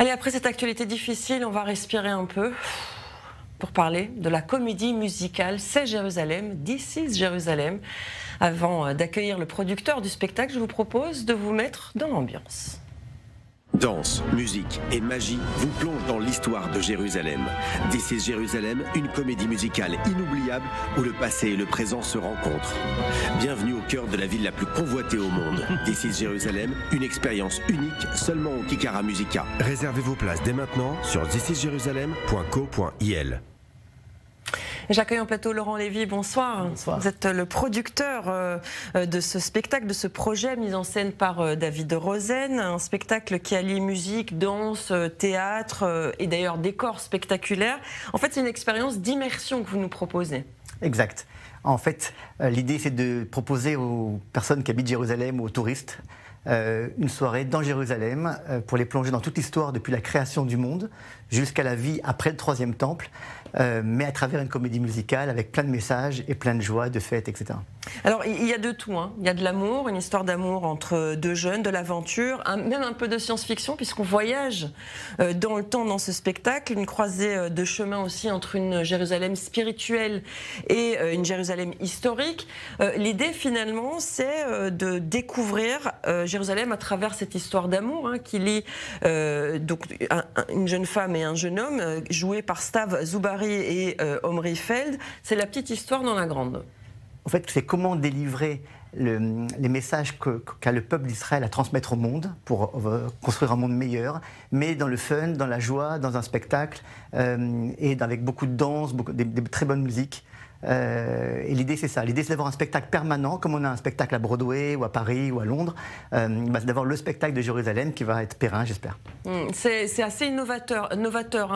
Allez, après cette actualité difficile, on va respirer un peu pour parler de la comédie musicale C'est Jérusalem, This is Jérusalem. Avant d'accueillir le producteur du spectacle, je vous propose de vous mettre dans l'ambiance. Danse, musique et magie vous plongent dans l'histoire de Jérusalem. This is Jérusalem, une comédie musicale inoubliable où le passé et le présent se rencontrent. Bienvenue au cœur de la ville la plus convoitée au monde. This is Jérusalem, une expérience unique seulement au Kikara Musica. Réservez vos places dès maintenant sur thisisjerusalem.co.il. J'accueille en plateau Laurent Lévy, bonsoir. Bonsoir. Vous êtes le producteur de ce spectacle, de ce projet mis en scène par David Rosen, un spectacle qui allie musique, danse, théâtre et d'ailleurs décor spectaculaire. En fait, c'est une expérience d'immersion que vous nous proposez. Exact. En fait, l'idée c'est de proposer aux personnes qui habitent Jérusalem ou aux touristes une soirée dans Jérusalem pour les plonger dans toute l'histoire depuis la création du monde jusqu'à la vie après le troisième temple, mais à travers une comédie musicale avec plein de messages et plein de joie, de fêtes, etc. Alors il y a de tout, hein. Il y a de l'amour, une histoire d'amour entre deux jeunes, de l'aventure, même un peu de science-fiction puisqu'on voyage dans le temps dans ce spectacle, une croisée de chemin aussi entre une Jérusalem spirituelle et une Jérusalem historique. L'idée finalement c'est de découvrir Jérusalem à travers cette histoire d'amour qui lie donc une jeune femme et un jeune homme joués par Stav Zoubari et Omri Feld. C'est la petite histoire dans la grande. En fait, c'est comment délivrer les messages qu'a le peuple d'Israël à transmettre au monde pour construire un monde meilleur, mais dans le fun, dans la joie, dans un spectacle et avec beaucoup de danse, des très bonnes musiques. Et l'idée c'est ça, l'idée c'est d'avoir un spectacle permanent comme on a un spectacle à Broadway ou à Paris ou à Londres, c'est d'avoir le spectacle de Jérusalem qui va être périn, j'espère. C'est assez novateur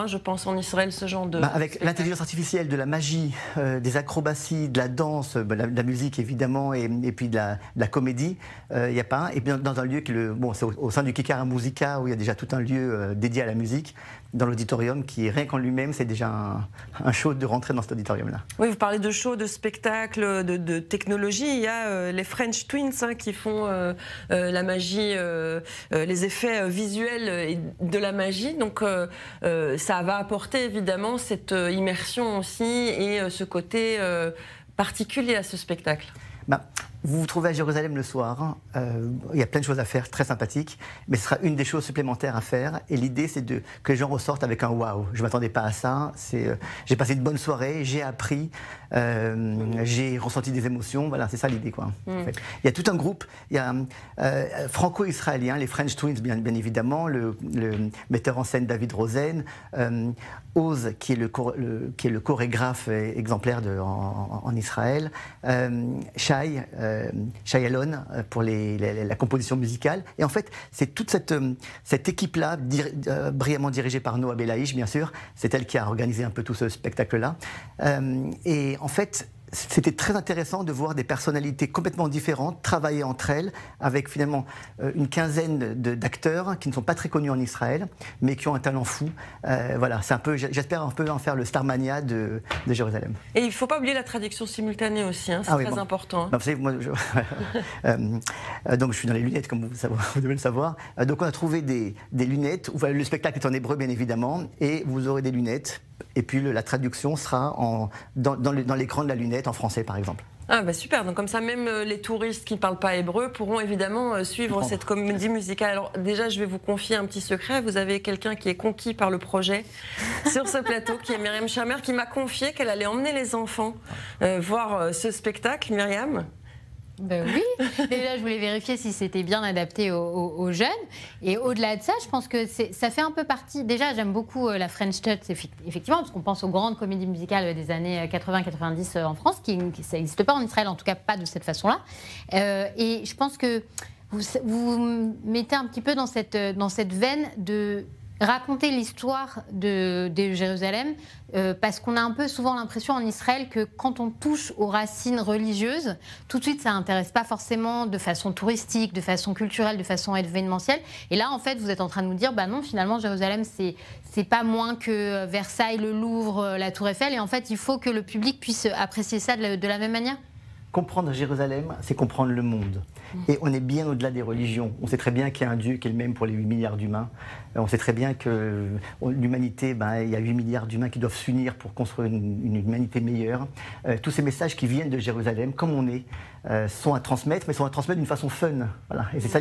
je pense en Israël ce genre de avec l'intelligence artificielle, de la magie, des acrobaties, de la danse, de la musique évidemment et puis de la comédie, il n'y a pas un. Et bien dans un lieu qui c'est au sein du Kikara Musica où il y a déjà tout un lieu dédié à la musique, dans l'auditorium qui rien qu'en lui-même c'est déjà un show de rentrer dans cet auditorium-là. Oui, vous parlez de show, de spectacle, de technologie. Il y a les French Twins qui font la magie, les effets visuels et de la magie. Donc ça va apporter évidemment cette immersion aussi et ce côté particulier à ce spectacle. Vous vous trouvez à Jérusalem le soir, il y a plein de choses à faire, très sympathiques, mais ce sera une des choses supplémentaires à faire. Et l'idée, c'est que les gens ressortent avec un waouh. Je ne m'attendais pas à ça. J'ai passé une bonne soirée, j'ai appris, j'ai ressenti des émotions. Voilà, c'est ça l'idée, quoi. En fait. Il y a tout un groupe, il y a franco-israélien, les French Twins, bien évidemment, le metteur en scène David Rosen, Oz, qui est le chorégraphe exemplaire en Israël, Shai Alon pour la composition musicale. Et en fait, c'est toute cette équipe-là, brillamment dirigée par Noa Belaïch, bien sûr. C'est elle qui a organisé un peu tout ce spectacle-là. Et en fait, c'était très intéressant de voir des personnalités complètement différentes travailler entre elles avec finalement une quinzaine d'acteurs qui ne sont pas très connus en Israël mais qui ont un talent fou. Voilà, c'est un peu, j'espère un peu en faire le Starmania de Jérusalem. Et il ne faut pas oublier la traduction simultanée aussi, c'est très important. Vous savez, moi, donc je suis dans les lunettes comme vous devez le savoir. Donc on a trouvé des lunettes, le spectacle est en hébreu bien évidemment et vous aurez des lunettes. Et puis la traduction sera dans l'écran de la lunette en français par exemple. Ah bah super, donc comme ça même les touristes qui ne parlent pas hébreu pourront évidemment suivre cette comédie musicale. Alors déjà je vais vous confier un petit secret, vous avez quelqu'un qui est conquis par le projet sur ce plateau qui est Myriam Chamer qui m'a confié qu'elle allait emmener les enfants voir ce spectacle. Myriam ? Ben oui, déjà je voulais vérifier si c'était bien adapté aux jeunes et au-delà de ça je pense que ça fait un peu partie, déjà j'aime beaucoup la French Touch effectivement parce qu'on pense aux grandes comédies musicales des années 80-90 en France ça n'existe pas en Israël, en tout cas pas de cette façon-là et je pense que vous mettez un petit peu dans cette veine de raconter l'histoire de Jérusalem parce qu'on a un peu souvent l'impression en Israël que quand on touche aux racines religieuses, tout de suite ça n'intéresse pas forcément de façon touristique, de façon culturelle, de façon événementielle. Et là en fait vous êtes en train de nous dire bah non finalement Jérusalem c'est pas moins que Versailles, le Louvre, la Tour Eiffel et en fait il faut que le public puisse apprécier ça de la même manière. Comprendre Jérusalem, c'est comprendre le monde. Et on est bien au-delà des religions. On sait très bien qu'il y a un Dieu qui est le même pour les 8 milliards d'humains. On sait très bien que l'humanité, il y a 8 milliards d'humains qui doivent s'unir pour construire une humanité meilleure. Tous ces messages qui viennent de Jérusalem, comme on est, sont à transmettre, mais sont à transmettre d'une façon fun. Voilà. Et c'est ça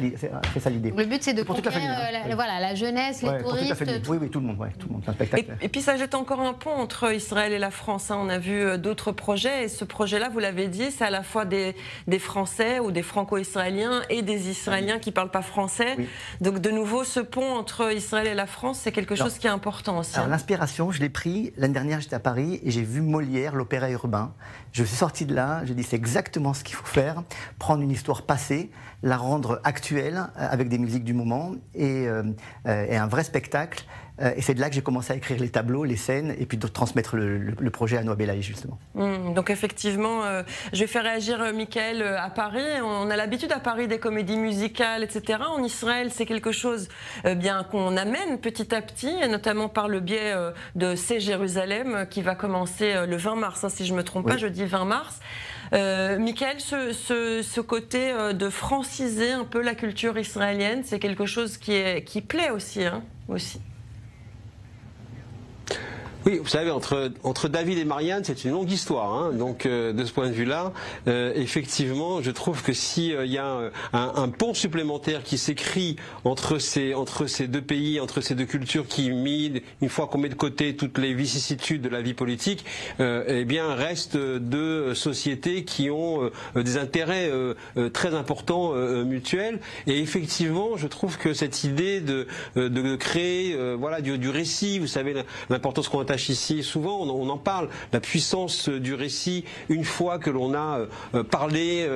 l'idée. Le but, c'est de pour toute la famille, la jeunesse, les touristes. Oui, tout le monde. C'est un spectacle. Et puis ça jette encore un pont entre Israël et la France. On a vu d'autres projets, et ce projet-là, vous l'avez dit, c'est à la fois des Français ou des Franco-Israéliens et des Israéliens qui ne parlent pas français. Oui. Donc de nouveau, ce pont entre Israël et la France, c'est quelque chose qui est important aussi. Alors l'inspiration, je l'ai pris, l'année dernière j'étais à Paris et j'ai vu Molière, l'opéra urbain. Je suis sorti de là, j'ai dit c'est exactement ce qu'il faut faire, prendre une histoire passée, la rendre actuelle avec des musiques du moment et un vrai spectacle. Et c'est de là que j'ai commencé à écrire les tableaux, les scènes, et puis de transmettre le projet à Noa Belaï, justement. Donc effectivement, je vais faire réagir Michael à Paris. On a l'habitude à Paris des comédies musicales, etc. En Israël, c'est quelque chose bien qu'on amène petit à petit, et notamment par le biais de C'est Jérusalem, qui va commencer le 20 mars, si je ne me trompe pas, je dis 20 mars. Michael, ce côté de franciser un peu la culture israélienne, c'est quelque chose qui plaît aussi. Oui, vous savez, entre David et Marianne, c'est une longue histoire. Donc, de ce point de vue-là, effectivement, je trouve que s'il y a un pont supplémentaire qui s'écrit entre ces deux pays, entre ces deux cultures, une fois qu'on met de côté toutes les vicissitudes de la vie politique, eh bien, restent deux sociétés qui ont des intérêts très importants mutuels. Et effectivement, je trouve que cette idée de créer, du récit, vous savez, l'importance qu'on attache ici, souvent on en parle, la puissance du récit, une fois que l'on a parlé,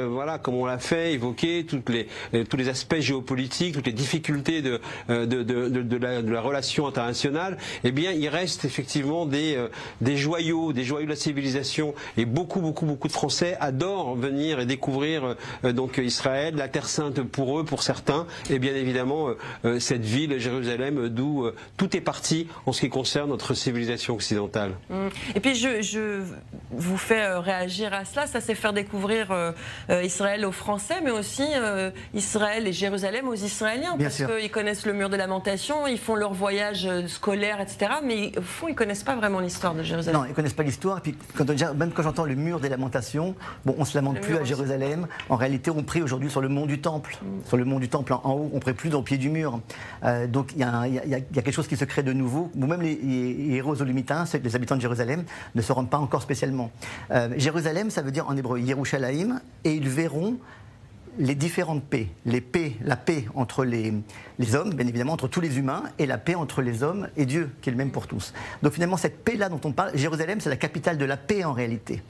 comme on l'a fait, évoqué tous les aspects géopolitiques, toutes les difficultés de la relation internationale, eh bien il reste effectivement des joyaux de la civilisation, et beaucoup de Français adorent venir et découvrir donc Israël, la Terre Sainte pour eux, pour certains, et bien évidemment cette ville, Jérusalem, d'où tout est parti en ce qui concerne notre civilisation occidentale. Et puis je vous fais réagir à cela, ça c'est faire découvrir Israël aux Français, mais aussi Israël et Jérusalem aux Israéliens, parce qu'ils connaissent le mur des lamentations, ils font leur voyage scolaire, etc. Mais au fond, ils ne connaissent pas vraiment l'histoire de Jérusalem. Non, ils ne connaissent pas l'histoire. Et puis, même quand j'entends le mur des lamentations, on ne se lamente plus à Jérusalem. En réalité, on prie aujourd'hui sur le mont du Temple. Sur le mont du Temple en haut, on ne prie plus au pied du mur. Donc il y a quelque chose qui se crée de nouveau. Même les Jérusalemiens, les habitants de Jérusalem, ne se rendent pas encore spécialement. Jérusalem, ça veut dire en hébreu Yerushalayim, et ils verront les différentes paix. La paix entre les hommes, bien évidemment, entre tous les humains, et la paix entre les hommes et Dieu, qui est le même pour tous. Donc finalement, cette paix-là dont on parle, Jérusalem, c'est la capitale de la paix en réalité.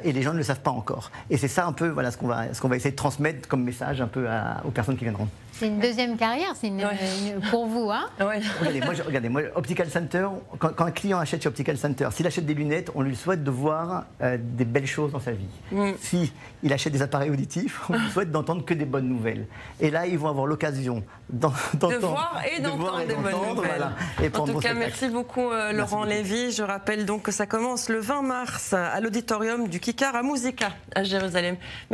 Et les gens ne le savent pas encore. Et c'est ça un peu ce qu'on va essayer de transmettre comme message un peu aux personnes qui viendront. C'est une deuxième carrière, c'est pour vous, hein? Regardez, moi, Optical Center, quand un client achète chez Optical Center, s'il achète des lunettes, on lui souhaite de voir des belles choses dans sa vie. S'il achète des appareils auditifs, on lui souhaite d'entendre que des bonnes nouvelles. Et là, ils vont avoir l'occasion de voir et d'entendre des bonnes nouvelles. Voilà. En tout cas, merci beaucoup Laurent Lévy. Je rappelle donc que ça commence le 20 mars à l'auditorium du Kikar à Musica à Jérusalem. Merci.